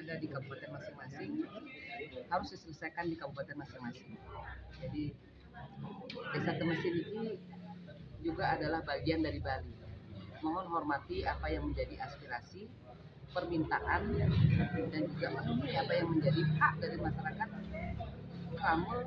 ada di kabupaten masing-masing harus diselesaikan di kabupaten masing-masing. Jadi Desa Temesin ini juga adalah bagian dari Bali. Mohon hormati apa yang menjadi aspirasi, permintaan, dan juga memenuhi apa yang menjadi hak dari masyarakat Kramel,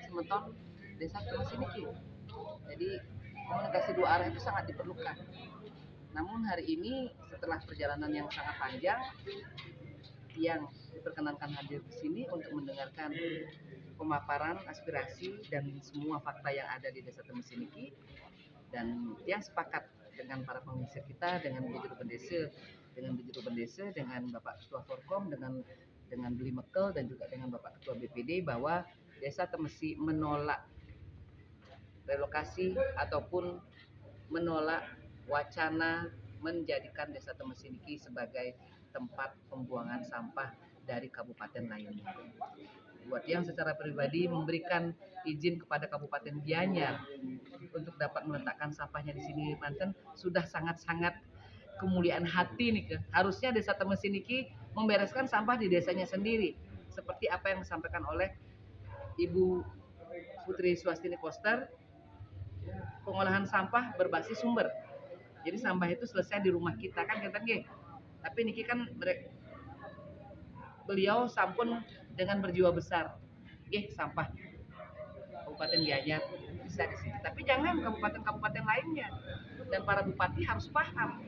Semeton, Desa Temesin ini. Jadi komunikasi dua arah itu sangat diperlukan. Namun hari ini setelah perjalanan yang sangat panjang, yang diperkenankan hadir di sini untuk mendengarkan pemaparan aspirasi dan semua fakta yang ada di Desa Temesin ini, dan yang sepakat dengan para pengisir kita, dengan Bujuru Pendesa, dengan Bapak Ketua Forkom, dengan Beli Mekel, dan juga dengan Bapak Ketua BPD bahwa Desa Temesin menolak relokasi ataupun menolak wacana menjadikan Desa Temesin ini sebagai tempat pembuangan sampah dari kabupaten lainnya. Buat yang secara pribadi memberikan izin kepada Kabupaten Gianyar untuk dapat meletakkan sampahnya di sini Banten sudah sangat-sangat kemuliaan hati nih ke. Harusnya Desa Temesin ini membereskan sampah di desanya sendiri, seperti apa yang disampaikan oleh Ibu Putri Swastini Koster, pengolahan sampah berbasis sumber. Jadi sampah itu selesai di rumah kita kan katanya. Tapi niki kan beliau sampun dengan berjiwa besar. Sampah Kabupaten Gianyar bisa di sini. Tapi jangan kabupaten-kabupaten lainnya. Dan para bupati harus paham.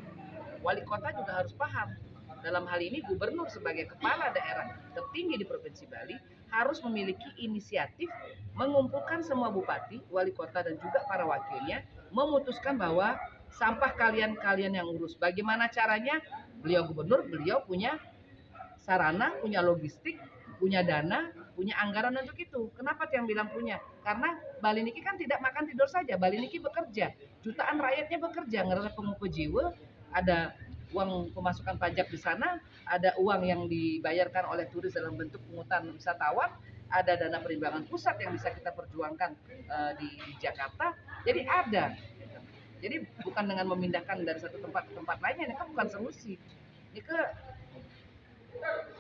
Wali kota juga harus paham. Dalam hal ini gubernur sebagai kepala daerah tertinggi di Provinsi Bali harus memiliki inisiatif mengumpulkan semua bupati, wali kota, dan juga para wakilnya memutuskan bahwa sampah kalian yang urus. Bagaimana caranya? Beliau gubernur, beliau punya sarana, punya logistik, punya dana, punya anggaran untuk itu. Kenapa yang bilang punya? Karena Bali Niki kan tidak makan tidur saja. Bali Niki bekerja. Jutaan rakyatnya bekerja. Ngerasa pengupu jiwa, ada uang pemasukan pajak di sana, ada uang yang dibayarkan oleh turis dalam bentuk pungutan wisatawan, ada dana perimbangan pusat yang bisa kita perjuangkan di Jakarta. Jadi ada. Jadi bukan dengan memindahkan dari satu tempat ke tempat lainnya, ini kan bukan solusi. Ini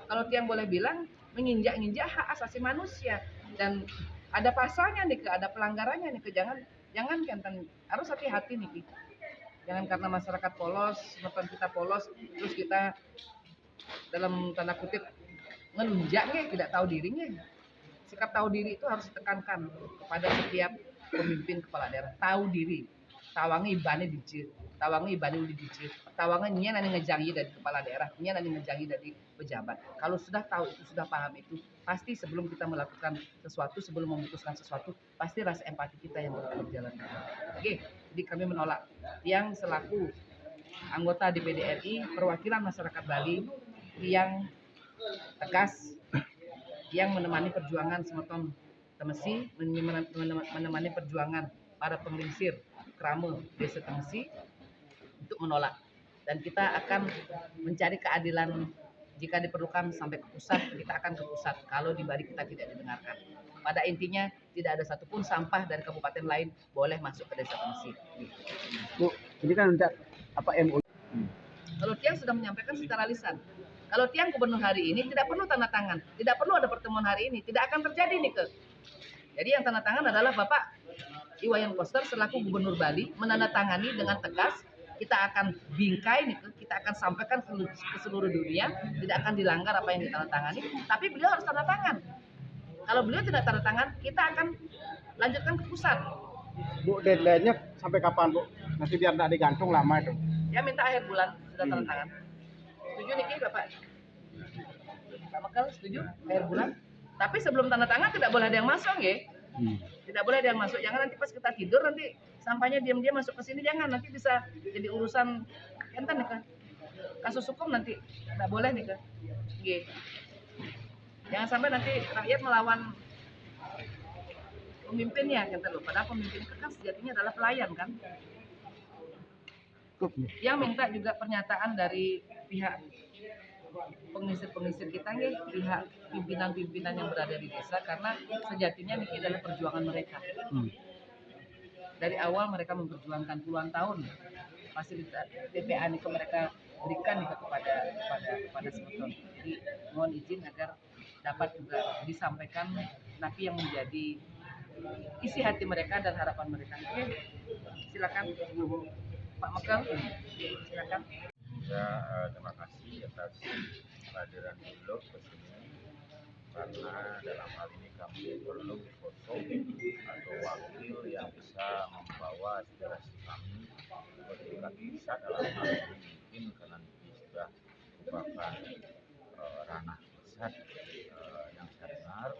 kalau tiang boleh bilang menginjak-injak hak asasi manusia, dan ada pasalnya nih, ada pelanggarannya nih. Jangan harus hati-hati nih. Jangan karena masyarakat polos, nonton kita polos, terus kita dalam tanda kutip ngelunjaknya, tidak tahu dirinya. Sikap tahu diri itu harus ditekankan kepada setiap pemimpin kepala daerah. Tahu diri. Tawangi ibane dijir, tawangi ibane uli dijir, tawangi nya nanti ngejangi dari kepala daerah, nya nanti ngejangi dari pejabat. Kalau sudah tahu itu, sudah paham itu, pasti sebelum kita melakukan sesuatu, sebelum memutuskan sesuatu, pasti rasa empati kita yang berjalan. Oke, jadi kami menolak yang selaku anggota DPD RI perwakilan masyarakat Bali yang tegas, yang menemani perjuangan Semeton Temesin, menemani perjuangan para penglingsir Kramel Desa Temesin untuk menolak, dan kita akan mencari keadilan. Jika diperlukan sampai ke pusat, kita akan ke pusat kalau di Bali kita tidak didengarkan. Pada intinya tidak ada satupun sampah dari kabupaten lain boleh masuk ke Desa Temesin. Bu, ini kan untuk apa MOU? Kalau tiang sudah menyampaikan secara lisan. Kalau tiang gubernur hari ini tidak perlu tanda tangan, tidak perlu ada pertemuan hari ini, tidak akan terjadi nih ke. Jadi yang tanda tangan adalah Bapak Iwayan Koster selaku Gubernur Bali menandatangani dengan tegas. Kita akan bingkai nih, kita akan sampaikan ke seluruh dunia, tidak akan dilanggar apa yang ditandatangani, tapi beliau harus tanda tangan. Kalau beliau tidak tanda tangan, kita akan lanjutkan ke pusat. Bu, deadline-nya sampai kapan, Bu? Nanti biar tidak digantung lama itu. Ya minta akhir bulan sudah tanda tangan. Setuju nih Bapak? Pak Mekel setuju akhir bulan? Tapi sebelum tanda tangan tidak boleh ada yang masuk ya. Tidak boleh ada yang masuk. Jangan nanti pas kita tidur nanti sampahnya diam-diam masuk ke sini, jangan, nanti bisa jadi urusan enten nih kan. Kasus hukum nanti tidak boleh nih kan. Jangan sampai nanti rakyat melawan pemimpinnya kan loh. Padahal pemimpin itu kan sejatinya adalah pelayan kan. Yang minta juga pernyataan dari pihak pengisir kita nih, pihak pimpinan-pimpinan yang berada di desa, karena sejatinya ini adalah perjuangan mereka. Dari awal mereka memperjuangkan puluhan tahun fasilitas TPA itu mereka berikan nih kepada Semeton. Jadi mohon izin agar dapat juga disampaikan napi yang menjadi isi hati mereka dan harapan mereka. Oke, silakan Pak Mekel, silakan. Ya, terima kasih atas kehadiran beliau ke sini karena dalam hal ini kami perlu sosok atau wakil yang bisa membawa aspirasi kami ke tingkat pusat dalam hal ini mungkin karena nanti sudah merupakan ranah pusat yang saya dengar.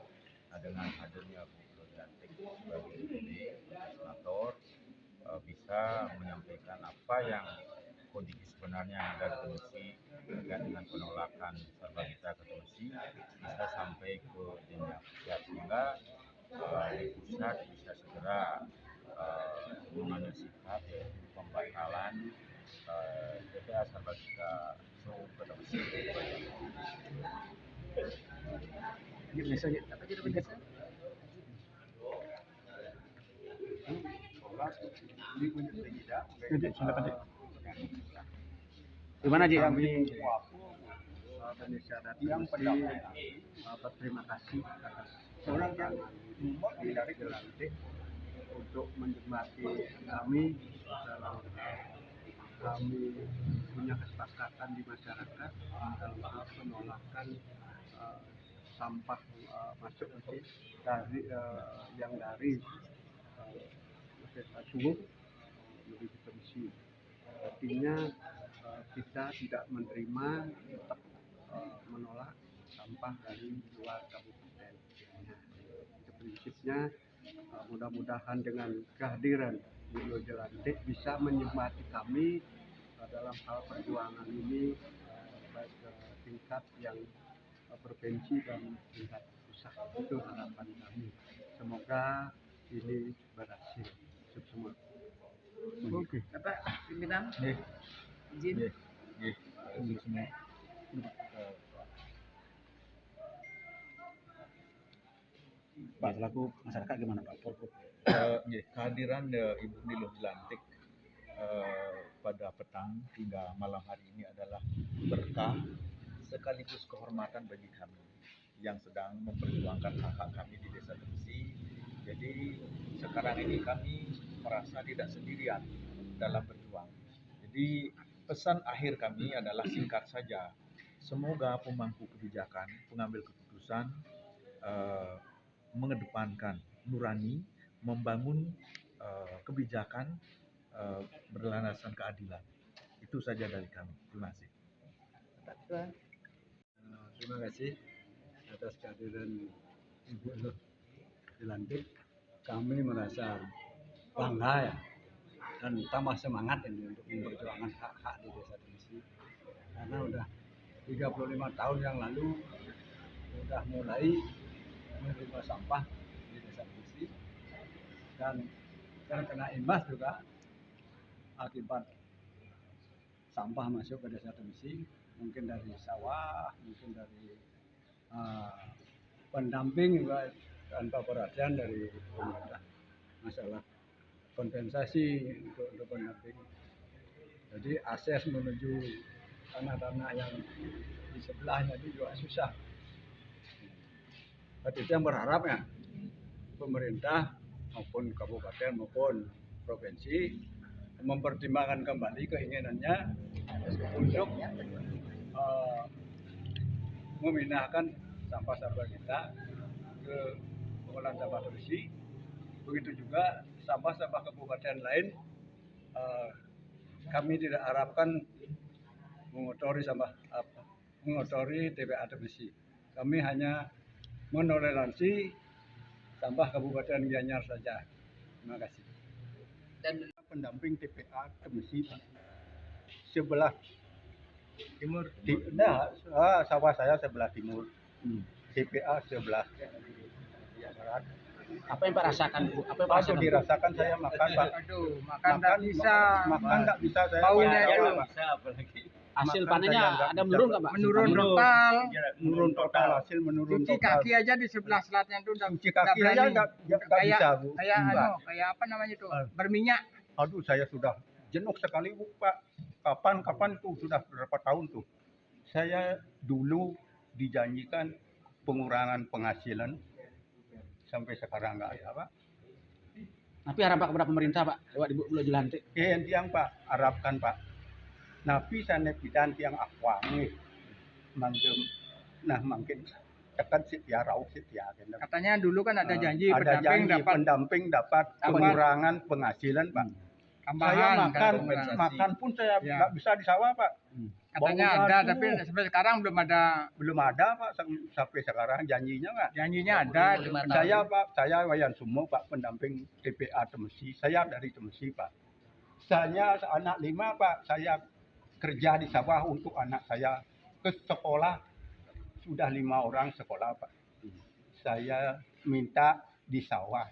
Nah, dengan hadirnya Bu Yantik sebagai legislator bisa menyampaikan apa yang kondisi sebenarnya yang ada di komisi terkait dengan penolakan serba kita ke komisi bisa sampai ke jenjang pusat sehingga di pusat bisa segera mengambil sikap yaitu pembatalan TPA serba kita ke komisi. Apa jadi penjelasan? Silakan, Dik. Gimana, Ji? Kami Indonesia datang berterima kasih atas kedatangan dari Jelantik untuk menjemati kami dalam kami punya kesepakatan di masyarakat dalam hal penolakan sampah masuk dari yang dari Suwuk lebih komisi. Artinya kita tidak menerima tetap menolak sampah dari luar kabupaten. Itu prinsipnya. Mudah-mudahan dengan kehadiran beliau Jelantik bisa menyemangati kami dalam hal perjuangan ini baik tingkat yang provinsi dan tingkat pusat. Itu harapan kami. Semoga ini berhasil semua. Oke. Bapak pimpinan, izin. Pak, selaku masyarakat gimana, Pak? Kehadiran Ibu Nilo Jelantik pada petang hingga malam hari ini adalah berkah sekaligus kehormatan bagi kami yang sedang memperjuangkan hak-hak kami di Desa Temsi. Jadi sekarang ini kami merasa tidak sendirian dalam berjuang. Jadi pesan akhir kami adalah singkat saja. Semoga pemangku kebijakan, pengambil keputusan mengedepankan nurani, membangun kebijakan berlandaskan keadilan. Itu saja dari kami. Terima kasih. Terima kasih atas kehadiran Ibu Jelantik. Kami merasa bangga ya dan tambah semangat ini untuk memperjuangkan hak-hak di Desa Temsi. Karena udah 35 tahun yang lalu sudah mulai menerima sampah di Desa Temsi dan terkena imbas juga akibat sampah masuk ke Desa Temsi, mungkin dari sawah, mungkin dari pendamping juga tanpa perhatian dari pemerintah masalah kompensasi untuk pendamping. Jadi akses menuju tanah-tanah yang di sebelahnya itu juga susah. Tapi yang berharap ya pemerintah maupun kabupaten maupun provinsi mempertimbangkan kembali keinginannya untuk memindahkan sampah-sampah kita ke pengolahan sampah bersih. Begitu juga sampah-sampah kabupaten lain, kami tidak harapkan mengotori TPA Temsi. Kami hanya menoleransi sampah Kabupaten Gianyar saja. Terima kasih. Dan Pendamping TPA Temsi, Pak. Sebelah Timur. sawah saya sebelah timur. TPA sebelah barat. Apa yang Pak rasakan, Bu? Apa yang Pak Waktu rasakan? dirasakan saya makan, Pak. aduh, makan nggak bisa. Makan nggak bisa saya. Baunya Pak. itu. Hasil Makan panennya saya nggak ada bisa, menurun Pak. nggak, Pak? Menurun Menurun. total. Menurun total, hasil menurun Cuci total. kaki aja di sebelah selatnya itu udah Cuci nggak kaki aja berani. nggak kayak bisa, Bu. kayak Enggak. kayak apa namanya itu? Ah. Berminyak. Aduh, saya sudah jenuh sekali, Bu, Pak. kapan tuh sudah berapa tahun tuh. Saya dulu dijanjikan pengurangan penghasilan sampai sekarang nggak ada Pak. Tapi harap Pak kepada pemerintah Pak, lewat Ibu Pulau Jelantik. Yang tiang Pak harapkan Pak. Napi sana pidan tiang akwang nih. Mangkem, nah mungkin tekan setia rauh setia. Katanya dulu kan ada janji ada pendamping janji dapat pendamping dapat pengurangan penghasilan Pak. Saya tambahan kan, makan pun saya Ya. nggak bisa di sawah Pak. katanya Baunya ada tuh tapi sampai sekarang belum ada Pak sampai sekarang janjinya Pak. janjinya ada. Saya Pak, saya Wayan Sumo Pak, pendamping TPA Temesi. Saya dari Temesi Pak. Saya anak 5 Pak, saya kerja di sawah untuk anak saya ke sekolah. Sudah 5 orang sekolah Pak. Saya minta di sawah.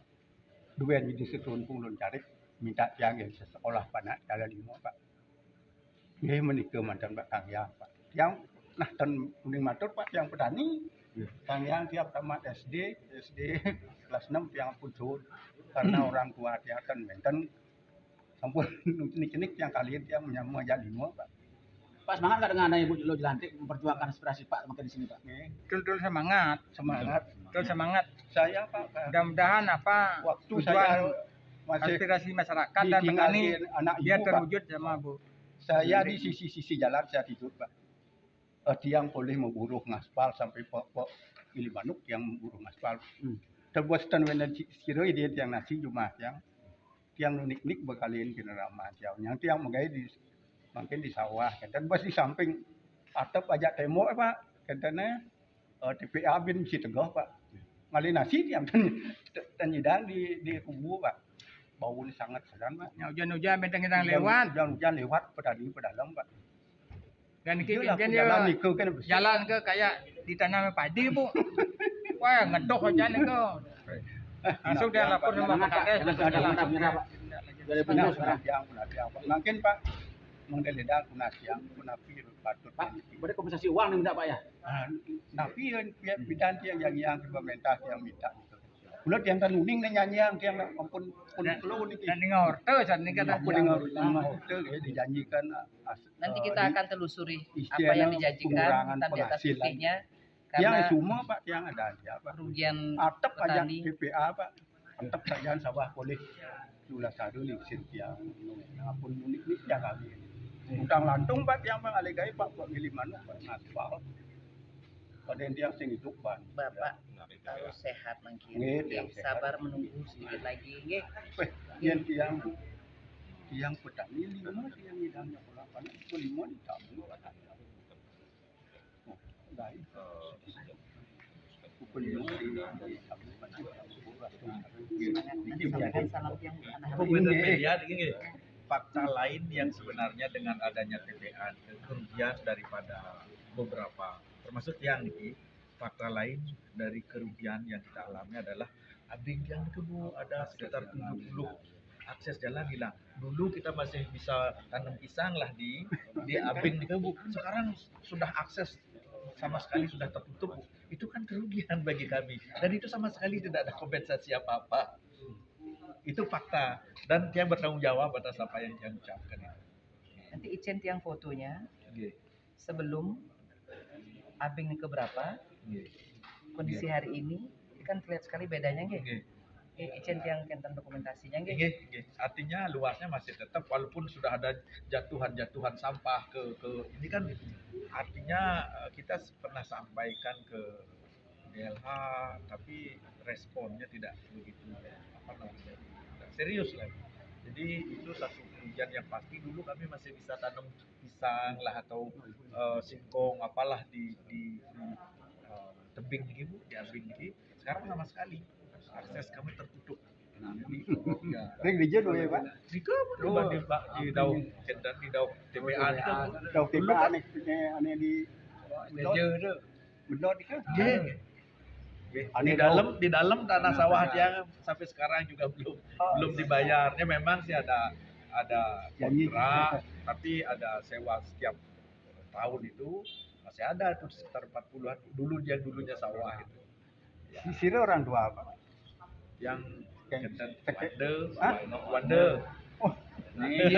Dua di setun pulun carik minta tiang yang sekolah Pak jalan 5 Pak. Ini menikah mantan Pak Kang Yang Pak. Yang nah dan mending matur Pak yang petani. Kang Yang tiap tamat SD kelas 6 yang pucul karena orang tua dia kan menten sampun nik yang kalian yang menyamua jadi 5 Pak. Pak semangat nggak dengan adanya Ibu Pulau Jelantik memperjuangkan aspirasi Pak makin di sini Pak? Betul semangat. Betul semangat. Saya Pak Mudah-mudahan apa waktu tujuan saya masih aspirasi masyarakat dan petani ditinggalin anak biar ibu Pak. terwujud sama Bu. Saya di sisi jalan saya tidur Pak. Tiang boleh memburu ngaspal sampai pokok pilih manuk yang memburu ngaspal. Terbuat stand wena kira dia tiang nasi cuma tiang unik bekalin kena ramah yang tiang mengai di mungkin di sawah dan bos di samping atap aja tembok Pak katanya TPA bin mesti tegah Pak. Ngalih nasi tiang dan nyidang di kubu Pak. Bau ini sangat sedang Pak. Ya, hujan-hujan benteng-benteng lewat Hujan lewat pedali pedalam Pak. dan Itulah kan jalan itu kan bersih. jalan ke kayak ditanam padi Bu. Wah ngedok hujan itu. Langsung dia lapor sama Pak Kades. Jangan menyerah Pak. Dari Benar, Pulau sekarang. punasiang. Mungkin Pak menggeledah punasiang, punapi patut. Pak, berarti kompensasi uang nih minta Pak ya? Napi yang bidan yang pemerintah yang minta. Bulat yang kan uning nyanyi yang ampun perlu nih. Dan dengan orte saat ini kata Aku dengar hotel dijanjikan Nanti kita akan telusuri apa istilahnya yang dijanjikan pengurangan kita di atas penghasilan. buktinya yang karena semua Pak yang ada aja Pak. kerugian Atap aja petani. PPA Pak. Atap saja sawah boleh sulah sadu nih sintia. Apun unik yang kami. Udang lantung Pak yang mengalegai Pak buat milih mana Pak ngaspal. Pada yang sing hidup Pak. Bapak harus sehat mungkin. Nggih, yang sehat. Sabar menunggu sedikit lagi nggih. Yang tiang petani 5 yang hidangnya pula panas 5 ditamu petani. Oh, baik. Sampaikan salam yang anak Media gini, fakta lain yang sebenarnya dengan adanya TPA kerugian daripada beberapa termasuk yang ini fakta lain dari kerugian yang kita alami adalah abing yang kebu ada sekitar 70 akses jalan hilang. Dulu kita masih bisa tanam pisang lah di abing di kebu. Sekarang sudah akses sama sekali sudah tertutup. Itu kan kerugian bagi kami dan itu sama sekali tidak ada kompensasi apa-apa. Itu fakta dan yang bertanggung jawab atas apa yang dia ucapkan itu. Nanti Icen tiang fotonya Nggih, sebelum abing ke berapa nggih, kondisi hari ini kan terlihat sekali bedanya nggih. nggih. Icen tiang tentang dokumentasinya nggih. Nggih, nggih. Artinya luasnya masih tetap walaupun sudah ada jatuhan sampah ke ini kan artinya kita pernah sampaikan ke DLH tapi responnya tidak begitu apa namanya tidak serius lagi. Jadi itu satu kerugian yang pasti. Dulu kami masih bisa tanam pisang lah atau singkong apalah di tebing ini Bu, di abing ini. Sekarang sama sekali akses kami tertutup. Nah, jadi ya Ring dijin ya Pak. di Pak di daun kendan di daun TPA itu Đầu TPA aneh di Bedot itu. di dalam tanah sawah dia sampai sekarang juga belum dibayarnya. Memang sih ada kontrak tapi ada sewa setiap tahun itu masih ada tuh sekitar 40-an dulunya sawah itu Di sini orang tua Pak. yang Kayak- Wande Oh. Ini